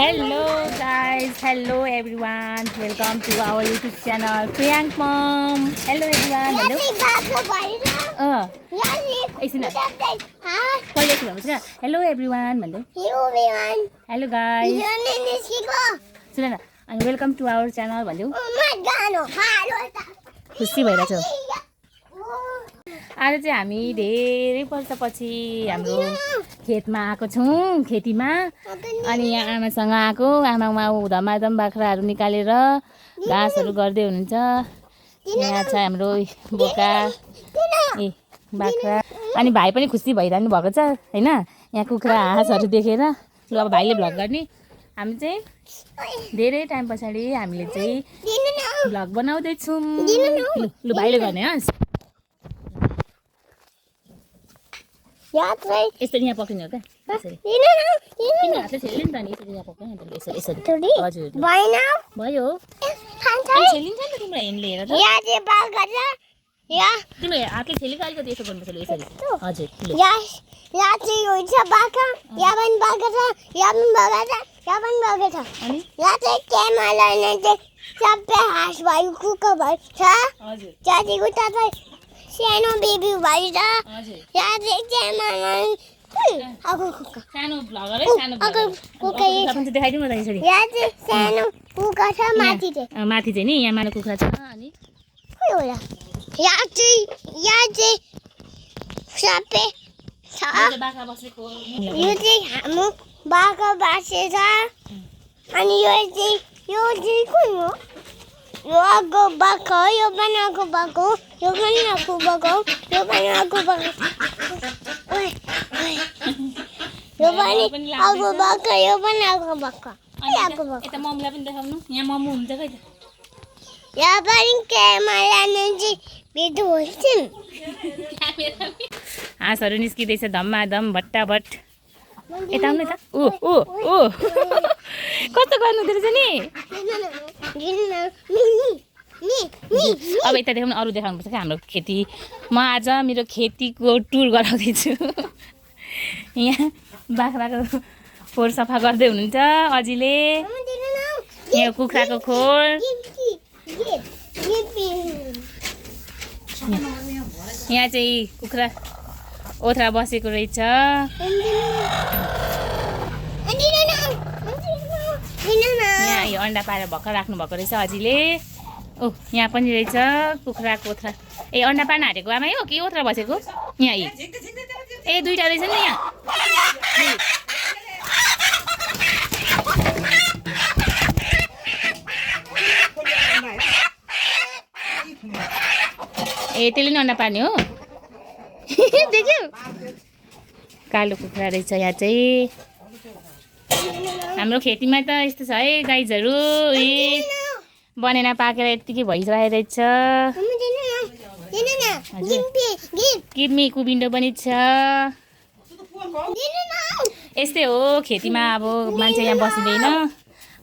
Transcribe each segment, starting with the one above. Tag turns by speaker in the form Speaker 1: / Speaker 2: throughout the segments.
Speaker 1: Hello guys, hello everyone. Welcome to our YouTube channel, Priyank Mom. Hello everyone. Hello. Hello everyone. Hello guys. And welcome to our channel. खुसी भइरहेको छ। आज चाहिँ हामी धेरै वर्षपछि हाम्रो खेतमा आएको छौँ, खेतीमा। अनि यहाँ आमासँग आएको, आमामा धमाधम बाख्राहरू निकालेर घाँसहरू गर्दै हुनुहुन्छ। यहाँ छ हाम्रो बोका ए बाख्रा। अनि भाइ पनि खुसी भइरहनु भएको छ हैन, यहाँ कुखुरा हाँसहरू देखेर। ल अब भाइले भ्लग गर्ने। हामी चाहिँ धेरै टाइम पछाडि हामीले चाहिँ भ्लग बनाउँदैछौँ। लु भाइले गर्ने हस्। यस्तो यहाँ पक्रिने हो क्या, यसरी किन हातले छेल्ने नि त। अनि यसरी यहाँ पक्रिने त, यसरी यसरी। हजुर भयो, छेलिन्छ नि त तिम्रो हेन लिएर त। तिम्रो हातले छेलेको अलिकति यसो गर्नुपर्छ, यसरी। हजुर
Speaker 2: सानो बेबी भइछ। यहाँ
Speaker 1: सानो भ्लगरै सानो देखाइदिउँ न त यसरी।
Speaker 2: सानो कुखुरा छ माथि चाहिँ।
Speaker 1: माथि चाहिँ नि यहाँ मानो कुखुरा छ। अनि
Speaker 2: यहाँ चाहिँ सबै छ।
Speaker 1: बाख्रा बसेको
Speaker 2: यो चाहिँ हाम्रो बाख्रा बसेछ। अनि यो चाहिँ कुन हो? यो आगो बाख्रा हो, यो पनि आगो बाख्रा हो, यो पनि आगो बाख्रा हो, यो पनि आगो बाख्रा, यो पनि आगो बाख्रा, यो पनि आगो बाख्रा।
Speaker 1: यता मम्मीलाई पनि देखाउनु। यहाँ मम्मी हुन्छ खै त।
Speaker 2: यहाँ पनि क्यामेरा चाहिँ भिडियो हुन्छ।
Speaker 1: हाँसहरू निस्किँदैछ धम्माधम भट्टाभट। यता आउनु त। ऊ ऊ ऊ कस्तो गर्नुहुँदो रहेछ नि। अब यता देखाउनु, अरू देखाउनुपर्छ क्या हाम्रो खेती। म आज मेरो खेतीको टुर गराउँदैछु। यहाँ बाख्राको खोर सफा गर्दै हुनुहुन्छ अजीले। यहाँ कुखुराको खोर। यहाँ चाहिँ कुखुरा ओथ्रा बसेको रहेछ। यहाँ यो अन्डा पारेर भर्खर राख्नु भएको रहेछ अजीले। ओ यहाँ पनि रहेछ कुखुराको ओथ्रा। ए अन्डा पार्न हाटेको आमा हो कि ओथ्रा बसेको? यहाँ ए दुईवटा रहेछ नि यहाँ। ए त्यसले नि अन्डा पार्ने हो। देख्यौ कालो कुखुरा रहेछ यहाँ चाहिँ। हाम्रो खेतीमा त यस्तो छ है गाइजहरू। बनेना पाकेर यत्तिकै भइसकेको रहेछ। किडमी कुबिन्डो पनि छ। यस्तै हो खेतीमा। अब मान्छे यहाँ बसिँदैन।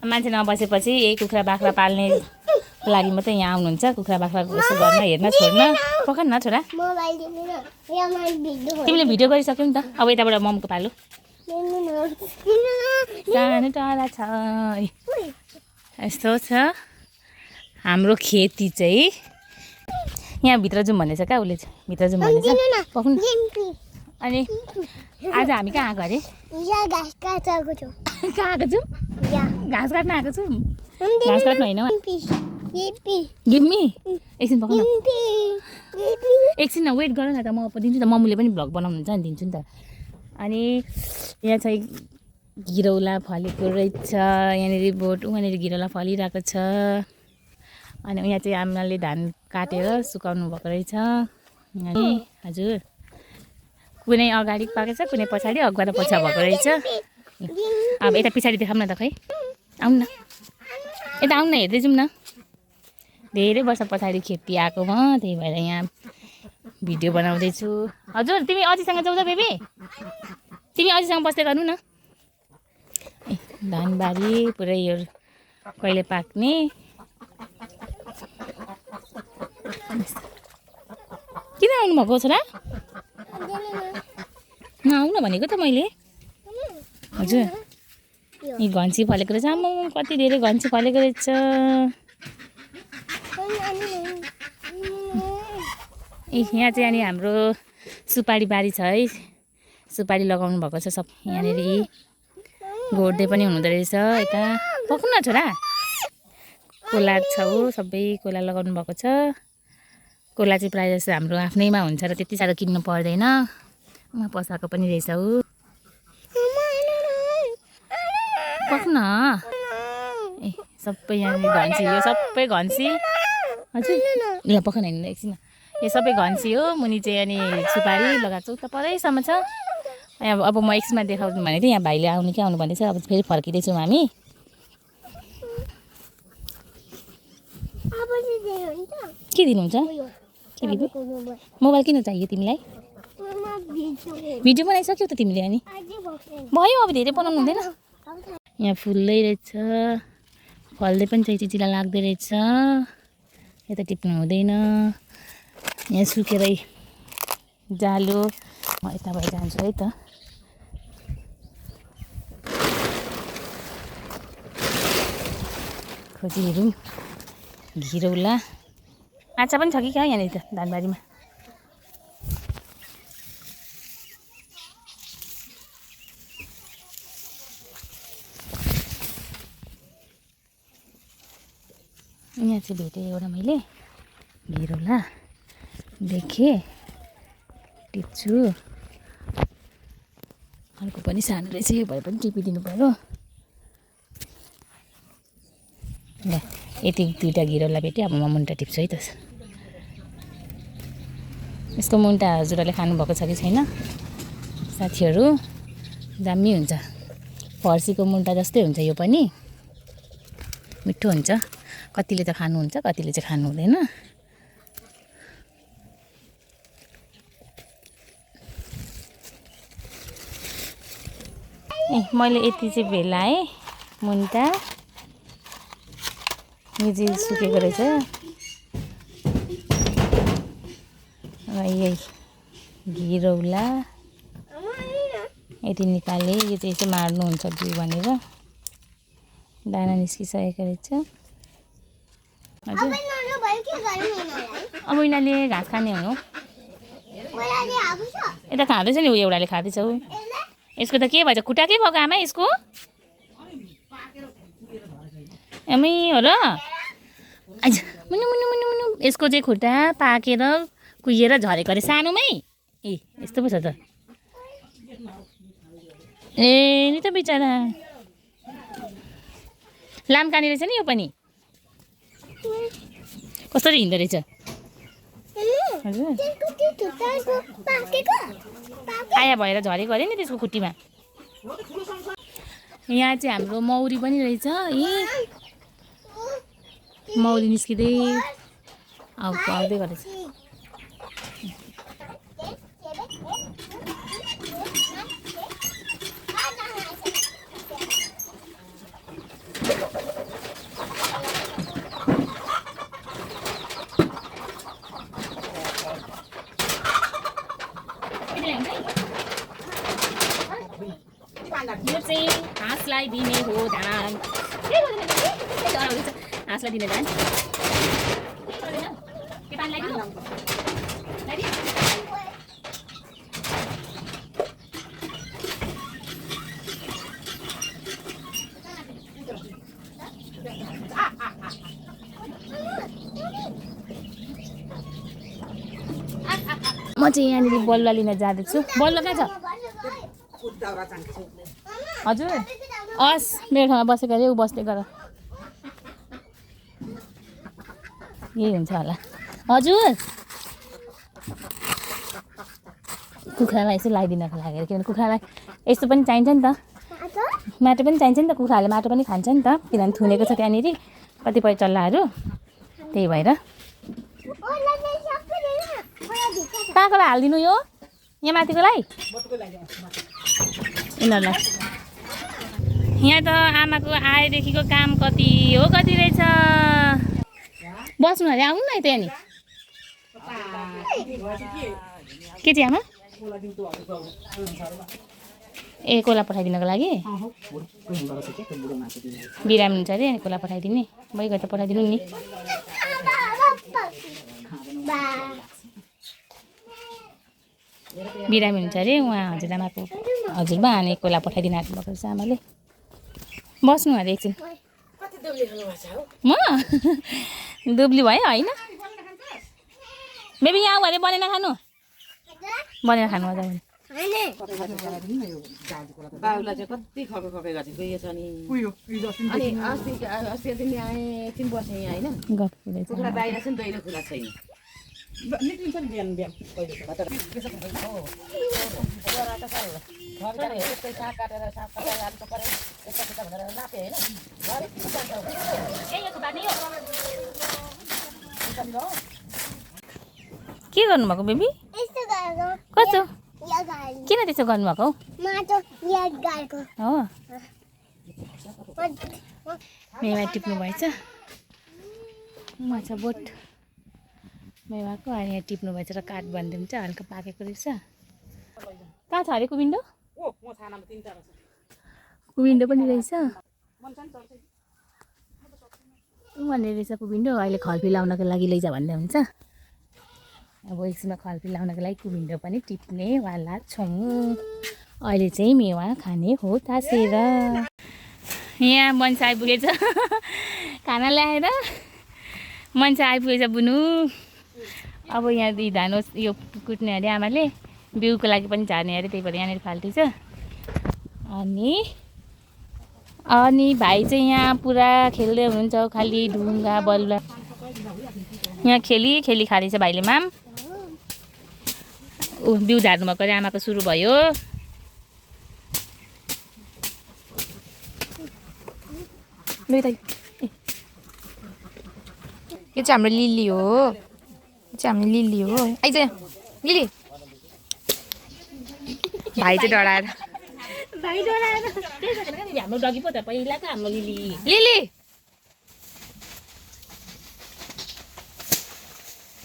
Speaker 1: मान्छे नबसेपछि यही कुखुरा बाख्रा पाल्ने लागि मात्रै यहाँ आउनुहुन्छ। कुखुरा बाख्रा यसो गर्न, हेर्न, छोड्न। पख न छोरा, तिमीले भिडियो गरिसक्यौ नि त। अब यताबाट ममको पालो। सानो टाढा छ। यस्तो छ हाम्रो खेती चाहिँ। यहाँ भित्र जाउँ भन्दैछ क्या उसले, भित्र जाउँ भन्दैछ। पक्नु। अनि आज हामी कहाँ आएको अरे?
Speaker 2: घाँस काट्न आएको छौँ।
Speaker 1: कहाँ आएको छौँ? घाँस काट्न आएको छौँ। घाँस काट्नु होइन, गिम्मी एकछिन पक्नु। एकछिन न वेट गर न त, म दिन्छु त। मम्मीले पनि भ्लग बनाउनुहुन्छ नि, दिन्छु नि त। अनि यहाँ चाहिँ गिरौला फलेको रहेछ। यहाँनिर बोट, उहाँनिर गिरौला फलिरहेको छ। अनि यहाँ चाहिँ आमाले धान काटेर सुकाउनु भएको रहेछ। अनि हजुर कुनै अगाडि पाकेको छ, कुनै पछाडि, अगाडि र पछि भएको रहेछ। अब यता पछाडि देखाउँ न त। खै आउनु न, यता आउनु न, हेर्दै जाउँ न। धेरै वर्ष पछाडि खेती आएको म, त्यही भएर यहाँ भिडियो बनाउँदैछु। हजुर तिमी अझैसँग जाऊ त बेबी, तिमी अझैसँग बस्दै गर्नु न। धानबारी पुरै यो कहिले पाक्ने। किन आउनुभएको छोरा? नआउन भनेको त मैले। हजुर यी घन्सी फलेको रहेछ आम्मा कति धेरै घन्सी फलेको रहेछ यहाँ चाहिँ अनि हाम्रो सुपारी बारी छ है सुपारी लगाउनु भएको छ सब यहाँनिर घोड्दै पनि हुँदो रहेछ यता पक्नु न छोरा कोला छौ सबै कोला लगाउनु भएको छ कोला चाहिँ प्रायः जस्तो हाम्रो आफ्नैमा हुन्छ र त्यति साह्रो किन्नु पर्दैन पसाएको पनि रहेछ ऊ पक्न ए सबै यहाँनिर घन्सी यो सबै घन्सी हजुर ल पक्न हिँड्नु एकछिन यो सबै घन्सी हो मुनि चाहिँ अनि सुपारी लगाएको छ उता परैसम्म छ अब म एकछिनमा देखाउनु भनेको थिएँ यहाँ भाइले आउनु कि आउनु भन्दैछ अब फेरि फर्किँदैछौँ हामी के दिनुहुन्छ के दिनु मोबाइल किन चाहियो तिमीलाई भिडियो बनाइसक्यौ त तिमीले अनि भयो अब धेरै बनाउनु हुँदैन यहाँ फुल्दै रहेछ फल्दै पनि चाहिँ चिचिला लाग्दै रहेछ यता टिप्नु हुँदैन यहाँ सुकेरै जालो म यता भएर जान्छु है त खोजी हेरौँ घिरौला आँचा पनि छ कि क्या यहाँनिर त धानबारीमा यहाँ चाहिँ भेटेँ एउटा मैले घिरौला देखेँ टिप्छु अर्को पनि सानो रहेछ यो भए पनि टिपिदिनु पर्यो ल यति दुईवटा घिरौला भेट्यो अब म मुन्टा टिप्छु है त यसको मुन्टा हजुरहरूले खानुभएको छ कि छैन साथीहरू दामी हुन्छ फर्सीको मुन्टा जस्तै हुन्छ यो पनि मिठो हुन्छ कतिले त खानुहुन्छ कतिले चाहिँ खानु हुँदैन ए मैले यति चाहिँ भेलाएँ मुन्टा यो चाहिँ सुकेको रहेछ र यही घिरौला यति निकालेँ यो चाहिँ यसो मार्नुहुन्छ बिउ भनेर दाना निस्किसकेको रहेछ हजुर अब यिनीहरूले घाँस खाने हो यता खाँदैछ नि ऊ एउटाले खाँदैछ ऊ यसको त के भएछ खुट्टा के भएको आमा यसको आमै हो र मुनु मुनु मुनु मुनु यसको चाहिँ खुट्टा पाकेर कुहिएर झरेको अरे सानोमै ए यस्तो पो छ त ए नि त बिचरा लाम्काने रहेछ नि यो पनि कसरी हिँड्दो रहेछ हजुर आया भएर झरेको अरे नि त्यसको खुट्टीमा यहाँ चाहिँ हाम्रो मौरी पनि रहेछ ए मौरी निस्किँदै आउँदै गरेछ यो चाहिँ हाँसलाई दिने हो धान हाँसलाई दिने धान म चाहिँ यहाँनिर बलुवा लिन जाँदैछु बलुवा कहाँ छ हजुर हस् मेरो ठाउँमा बसेको अरे ऊ बस्दै गर यही हुन्छ होला हजुर कुखुरालाई यसो लगाइदिनको लागि किनभने कुखुरालाई यस्तो पनि चाहिन्छ नि त माटो पनि चाहिन्छ नि त कुखुराहरूले माटो पनि खान्छ नि त किनभने थुनेको छ त्यहाँनिर कतिपय चल्लाहरू त्यही भएर कहाँकोलाई हालिदिनु यो यहाँ माथिकोलाई यिनीहरूलाई यहाँ त आमाको आएदेखिको काम कति हो कति रहेछ बस्नु अरे आउनु न यता नि के चाहिँ आमा ए कोला पठाइदिनको लागि बिरामी हुन्छ अरे कोला पठाइदिने बैगु त पठाइदिनु नि बिरामी हुन्छ अरे उहाँ हजुरआमाको हजुरबा अनि कोला पठाइदिनु आएको भएको रहेछ आमाले बस्नु अरे एकछिन म दुब्ली भयो होइन बेबी यहाँ अरे बनाएर खानु बनाएर खानु मजा आउने
Speaker 3: बाबुलाई चाहिँ कति खपे गरेको छ नि अनि अस्ति तिमी आए 3 वर्ष यहाँ होइन
Speaker 1: गफ हुँदैछ
Speaker 3: कुखुरा बाहिर छ नि दैलो खुला छैन निक्लिन्छ नि बिहान बिहान
Speaker 1: के गर्नुभएको बेबी कस्तो किन त्यसो गर्नुभएको हौ हो मेवा टिप्नु भएछ माछा बोट मेवाको अनि यहाँ टिप्नु भएछ र काठ बानिदिनु चाहिँ हल्का पाकेको रहेछ कहाँ छ अरे कुविन्डो कुविन्डो पनि रहेछ भन्ने रहेछ कुविन्डो अहिले खल्पी लाउनको लागि लैजा भन्ने हुन्छ अब एकछिनमा खल्पी लाउनको लागि कुविन्डो पनि टिप्नेवाला छौँ अहिले चाहिँ मेवा खाने हो तासेर यहाँ मान्छे आइपुगेछ खाना ल्याएर मान्छे आइपुगेछ बुनु अब यहाँ दुई धान यो कुट्ने अरे आमाले बिउको लागि पनि झार्ने अरे त्यही भएर यहाँनिर फाल्दैछ अनि भाइ चाहिँ यहाँ पुरा खेल्दै हुनुहुन्छ खालि ढुङ्गा बलुवा यहाँ खेली खाँदैछ भाइले माम बिउ झार्नु भएको अरे आमाको सुरु भयो
Speaker 4: यो चाहिँ हाम्रो लिली हो आइज लिली भाइ चाहिँ डराएर
Speaker 1: हाम्रो डगी पो त पहिलाको हाम्रो लिली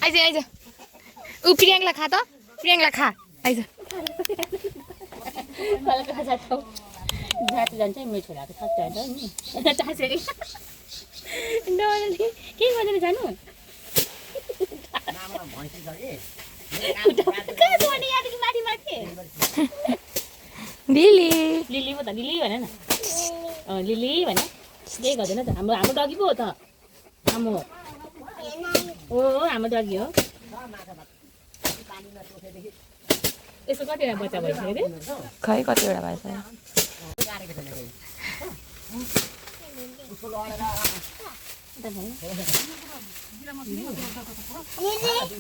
Speaker 4: आइज ऊ प्रियङ्कलाई खा त प्रियङ्कलाई खा आइज
Speaker 1: जान्छ मेरो छोराको सक्छ नि के गर्दैन जानु लिली पो त लिली भन न लिली भन केही गर्दैन त हाम्रो डगी पो हो त हाम्रो हो हाम्रो डगी हो यसो कतिवटा बच्चा भइसक्यो अरे
Speaker 4: खै कतिवटा भएछ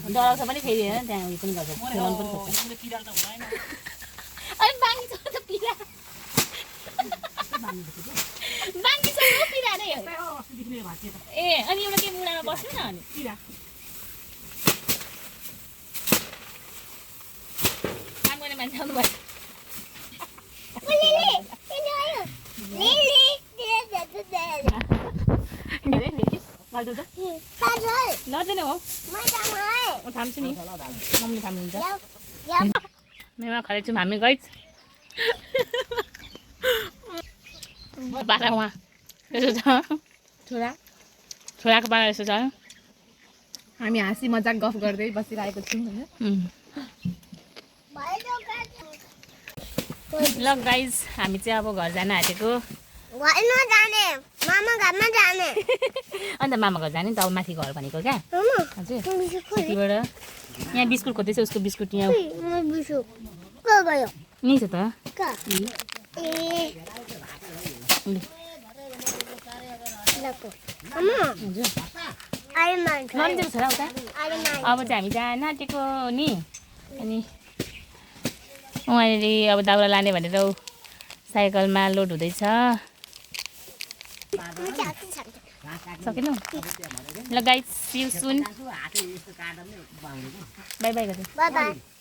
Speaker 1: डराउँछ पनि फेरि होइन त्यहाँ उयो पनि गर्छ खेलाउनु पनि सक्छ ए अनि एउटा के मुढामा बस्नु न अनि काम गर्ने मान्छे आउनु भयो लड्दैन हो म थाम्छु नि मम्मीले थाम्नुहुन्छ मेवा खाँदैछौँ हामी गइज बाह्र उहाँ यसो छ छोराको बाह्र यसो छ
Speaker 4: हामी हाँसी मजाक गफ गर्दै बसिरहेको छौँ होइन
Speaker 1: ल गाइज हामी चाहिँ अब घर जान आँटेको अन्त मामा घर जाने नि त अब माथि घर भनेको क्या हजुर त्यतिबाट यहाँ बिस्कुट खोज्दैछ उसको बिस्कुट यहाँ नि छ त लन्चको छोरा उता अब चाहिँ हामी जान आँटेको नि अनि उहाँले अब दाउरा लाने भनेर साइकलमा लोड हुँदैछ सकेन ल guys see you soon bye bye गर्दै